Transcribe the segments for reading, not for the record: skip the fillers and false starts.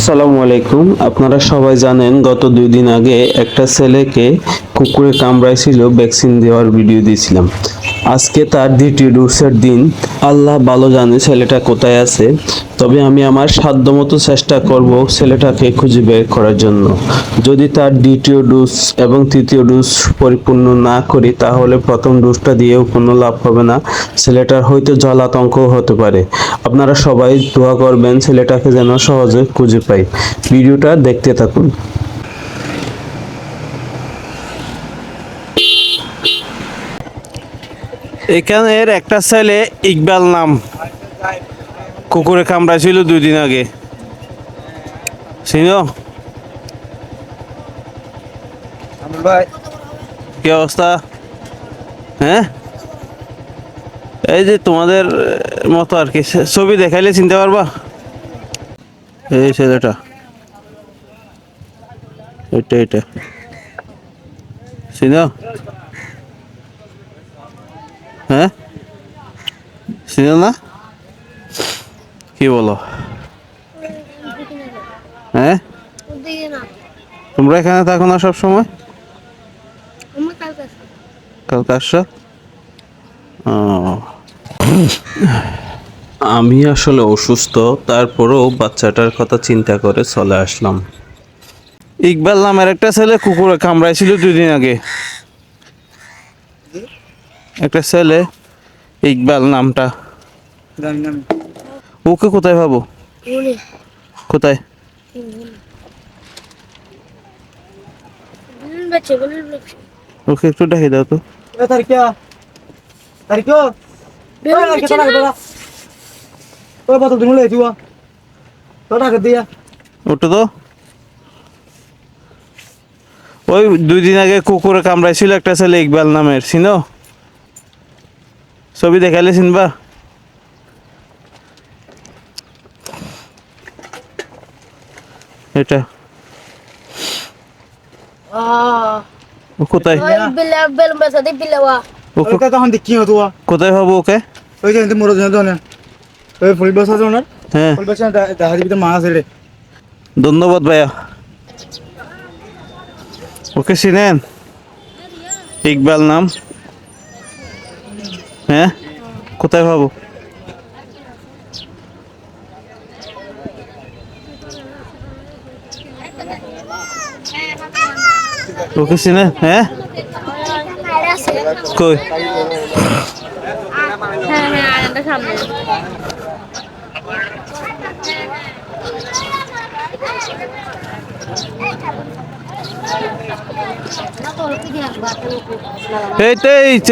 আসসালামু আলাইকুম। আপনারা সবাই জানেন গত 2 দিন আগে একটা ছেলেকে কুকুরে কামড়াইছিল, ভ্যাকসিন দেওয়ার ভিডিও দিয়েছিলাম। আজকে তার দ্বিতীয় ডোজের দিন। আল্লাহ ভালো জানে ছেলেটা কোথায় আছে, তবে আমি আমার সাধ্যমতো চেষ্টা করব ছেলেটাকে খুঁজে বের করার জন্য। যদি তার দ্বিতীয় ডোজ এবং তৃতীয় ডোজ পরিপূর্ণ না করি তাহলে প্রথম ডোজটা দিয়েও কোনো লাভ হবে না, ছেলেটার হয়তো জলাতঙ্কও হতে পারে। আপনারা সবাই দোয়া করবেন ছেলেটাকে যেন সহজে খুঁজে পাই। ভিডিওটা দেখতে থাকুন। এখানের একটা ছেলে ইকবাল নাম কুকুরে কামড়াইছিল 2 দিন আগে, চিনো? ভাই কি অবস্থা? হ্যাঁ, এই যে তোমাদের মতো আর কি, ছবি দেখাইলে চিনতে পারবা। এই ছেলেটা, এটা চিনো? হ্যাঁ, চিনো না? কি বলো? হ্যাঁ, তোমরা এখানে থাকো না সব সময়? কালকে আসছো? ও, আমি আসলে অসুস্থ, তারপরেও বাচ্চাটার কথা চিন্তা করে চলে আসলাম। ইকবাল নামের একটা ছেলে কুকুরে কামড়াইছিল 2 দিন আগে। একটা ছেলে ইকবাল নামটা, ওকে কোথায় পাবো? কোথায়? ওকে একটু দেখে দাও তো। ওটা তো ওই 2 দিন আগে কুকুরে কামড়াইছিল একটা ছেলে ইকবাল নামের, চিনো? ছবি দেখাইলে চিনবা? এটা ও কোথায়? কোথায় পাবো ওকে? হ্যাঁ, ধন্যবাদ ভাইয়া। ওকে চিনেন? ইকবাল নাম। হ্যাঁ, কোথায় পাবো? ওকে চিনেন? হ্যাঁ, কই?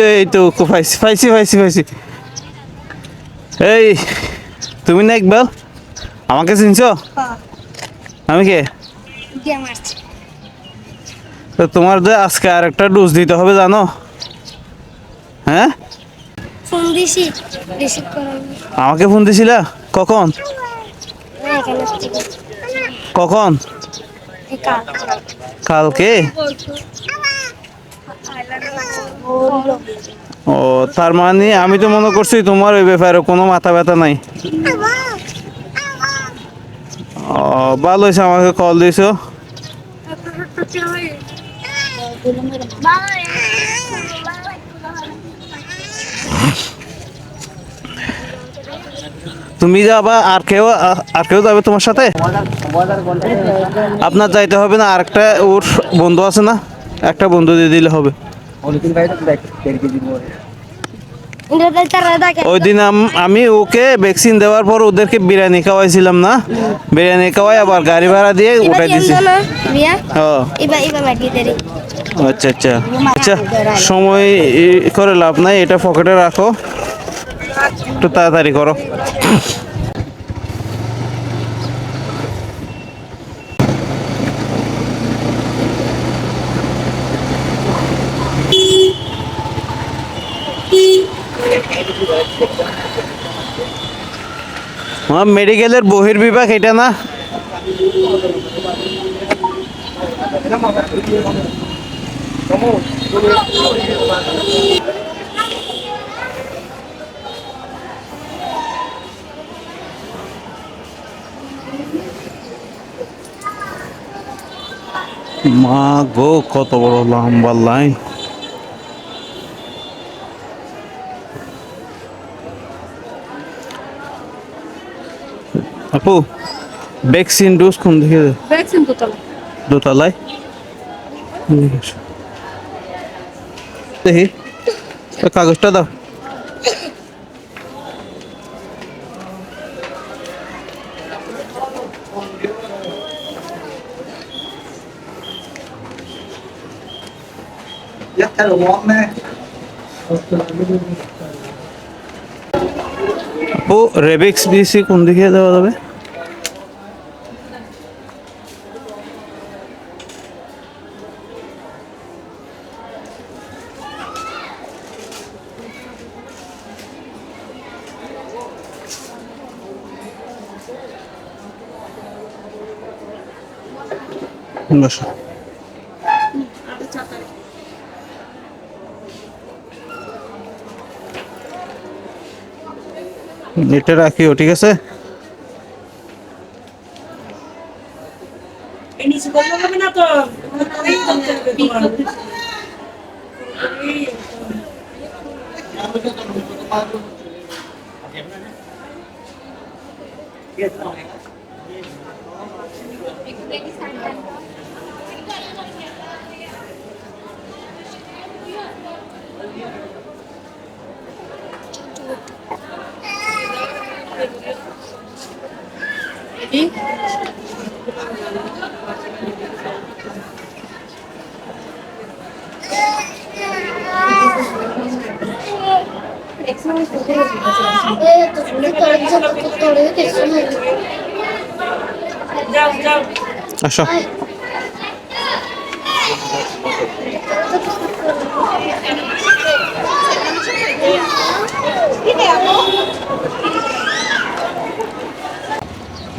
এই তো পাইছি। এই, তুমি না ইকবাল? আমাকে চিনছো? আমি কে? তো তোমার যে আজকে আর একটা ডোজ দিতে হবে জানো? হ্যাঁ, ফোন দিছি, রিসিভ করো। আমাকে ফোন দিছিলা কখন? কখন? কালকে? ও, তার মানে আমি তো মনে করছি তোমার ওই ব্যাপারে কোনো মাথা ব্যথা নাই। ও, ভালো হয়েছে আমাকে কল দিয়েছো। তুমি যাবা, আর কেউ যাবে তোমার সাথে? আপনার যাইতে হবে না, আরেকটা ওর বন্ধু আছে না, একটা বন্ধু দিয়ে দিলে হবে। ওই দিন আমি ওকে ভ্যাকসিন দেওয়ার পর ওদেরকে বিরিয়ানি খাওয়াইছিলাম না, বিরিয়ানি খাওয়াই আবার গাড়ি ভাড়া দিয়ে উঠাই দিছি। আচ্ছা, সময় করে লাভ নাই, এটা পকেটে রাখো, একটু তাড়াতাড়ি করো। মেডিকেলের বহির্বিভাগ এটা না? মা গো, কত বড় লম্বা লাইন। আপু, ভ্যাকসিন ডোজ কোন দিকে? ভ্যাকসিন বোতল দোতলায়। দেখি, ওই কাগজটা দাও। Dắt cái đồ món nè. আপু, রেবিক্স বিসি কোন দিকে দেওয়া যাবে? বসো। এটা রাখিও, ঠিক আছে? নিচে করতে হবে না তো যাও যাও আসো।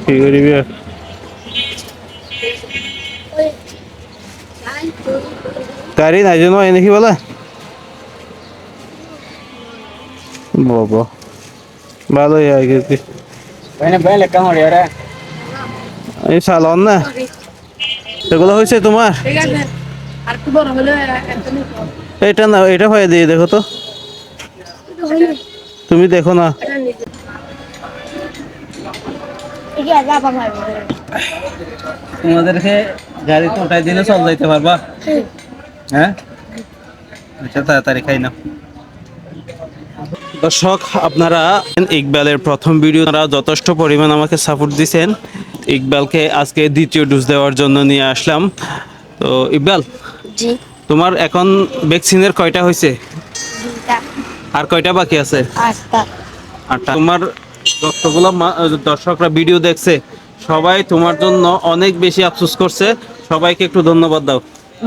কি করিবি? গাড়ি নাই জন্য এই নাকি বলে? বাবা, ভালোই আর কি। Bueno, pues le camo ahora. এই সালন না, এগুলো হয়েছে তোমার? ঠিক আছে আর একটু বড় হলে একটা নিতে হবে। এটা না, এটা হয়ে দিয়ে দেখো তো, তুমি দেখো না। এটা নিতে তোমাদেরকে গাড়ি তো উঠাই দিলে চল যাইতে পারবা? হ্যাঁ, আচ্ছা তাড়াতাড়ি খাই না। দর্শক, আপনারা ইকবালের প্রথম ভিডিও যথেষ্ট পরিমাণ আমাকে সাপোর্ট দিয়েছেন। ইকবালকে আজকে দ্বিতীয় ডোজ দেওয়ার জন্য নিয়ে আসলাম। তো ইকবাল, জি তোমার এখন ভ্যাকসিনের কয়টা হয়েছে আর কয়টা বাকি আছে? আস্তা আটটা। তোমার যতগুলো দর্শকরা ভিডিও দেখছে সবাই তোমার জন্য অনেক বেশি আফসোস করছে। সবাইকে একটু ধন্যবাদ দাও।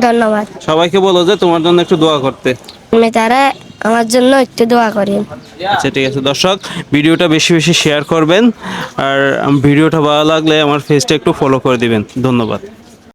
ধন্যবাদ। সবাইকে বলো যে তোমার জন্য একটু দোয়া করতে। আমি তারা আমার জন্য একটু দোয়া করেন। আচ্ছা, ঠিক আছে। দর্শক, ভিডিওটা বেশি বেশি শেয়ার করবেন আর ভিডিওটা ভালো লাগলে আমার পেজটা একটু ফলো করে দিবেন। ধন্যবাদ।